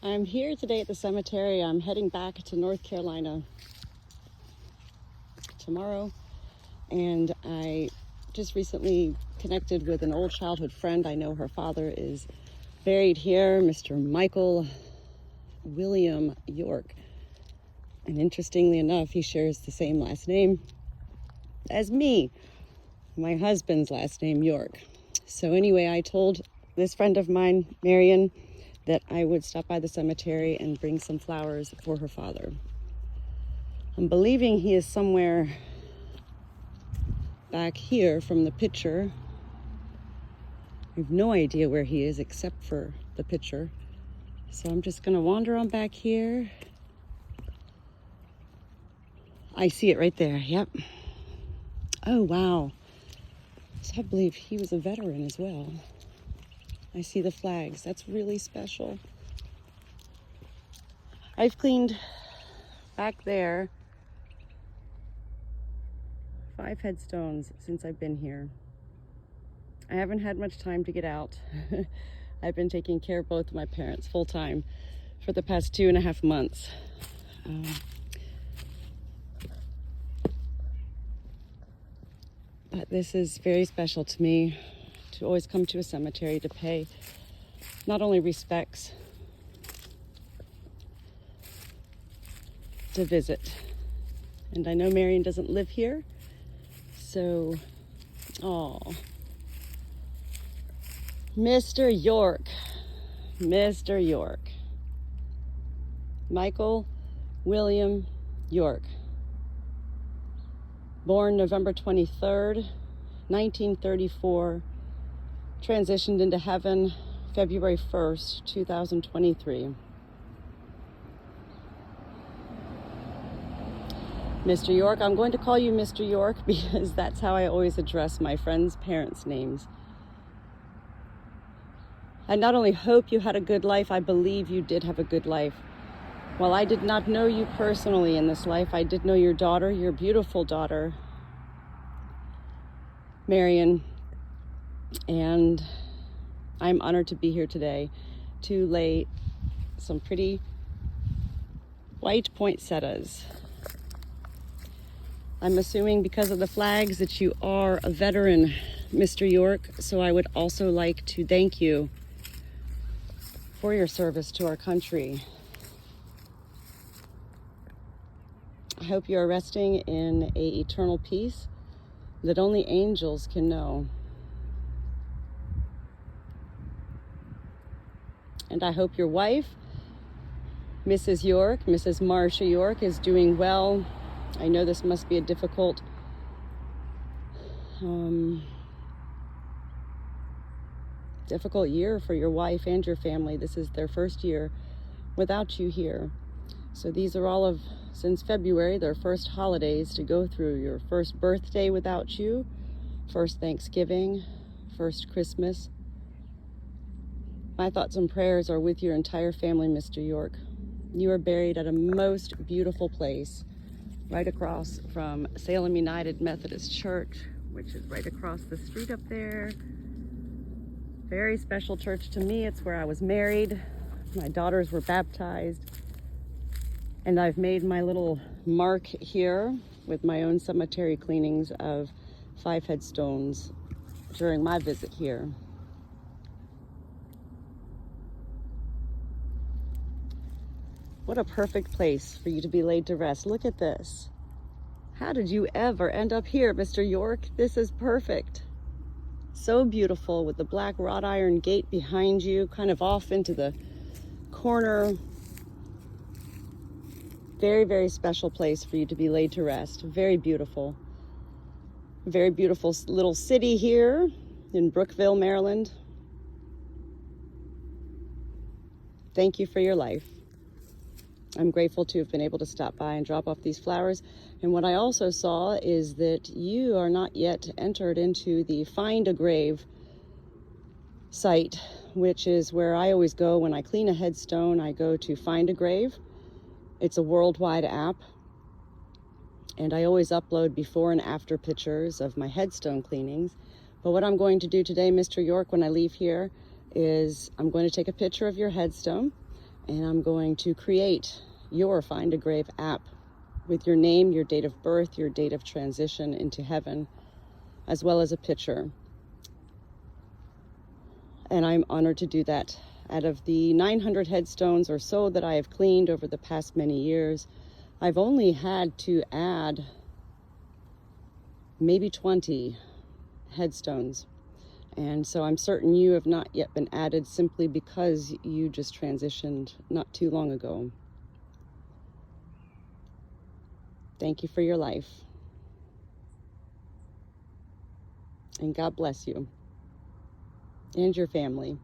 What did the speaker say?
I'm here today at the cemetery. I'm heading back to North Carolina tomorrow, and I just recently connected with an old childhood friend. I know her father is buried here, Mr. Michael William York. And interestingly enough, he shares the same last name as me, my husband's last name, York. So anyway, I told this friend of mine, Marion, that I would stop by the cemetery and bring some flowers for her father. I'm believing he is somewhere back here from the picture. I have no idea where he is except for the picture. So I'm just gonna wander on back here. I see it right there, yep. Oh, wow. So I believe he was a veteran as well. I see the flags. That's really special. I've cleaned back there 5 headstones since I've been here. I haven't had much time to get out. I've been taking care of both of my parents full time for the past 2.5 months. But this is very special to me, to always come to a cemetery to pay not only respects, to visit. And I know Marion doesn't live here, so, Mr. York, Mr. York, Michael William York, born November 23rd, 1934, transitioned into heaven February 1st, 2023. Mr. York, I'm going to call you Mr. York because that's how I always address my friends' parents' names. I not only hope you had a good life, I believe you did have a good life. While I did not know you personally in this life, I did know your daughter, your beautiful daughter, Marion, and I'm honored to be here today to lay some pretty white poinsettias. I'm assuming because of the flags that you are a veteran, Mr. York, so I would also like to thank you for your service to our country. I hope you are resting in an eternal peace that only angels can know. And I hope your wife, Mrs. York, Mrs. Marcia York, is doing well. I know this must be a difficult year for your wife and your family. This is their first year without you here. So these are all of, since February, their first holidays to go through. Your first birthday without you, first Thanksgiving, first Christmas. My thoughts and prayers are with your entire family, Mr. York. You are buried at a most beautiful place, right across from Salem United Methodist Church, which is right across the street up there. Very special church to me. It's where I was married. My daughters were baptized. And I've made my little mark here with my own cemetery cleanings of 5 headstones during my visit here. What a perfect place for you to be laid to rest. Look at this. How did you ever end up here, Mr. York? This is perfect. So beautiful with the black wrought iron gate behind you, kind of off into the corner. Very, very special place for you to be laid to rest. Very beautiful. Very beautiful little city here in Brookville, Maryland. Thank you for your life. I'm grateful to have been able to stop by and drop off these flowers. And what I also saw is that you are not yet entered into the Find a Grave site, which is where I always go when I clean a headstone. I go to Find a Grave. It's a worldwide app, and I always upload before and after pictures of my headstone cleanings. But what I'm going to do today, Mr. York, when I leave here, is I'm going to take a picture of your headstone, And I'm going to create your Find a Grave app with your name, your date of birth, your date of transition into heaven, as well as a picture. And I'm honored to do that. Out of the 900 headstones or so that I have cleaned over the past many years, I've only had to add maybe 20 headstones. And so I'm certain you have not yet been added simply because you just transitioned not too long ago. Thank you for your life. And God bless you and your family.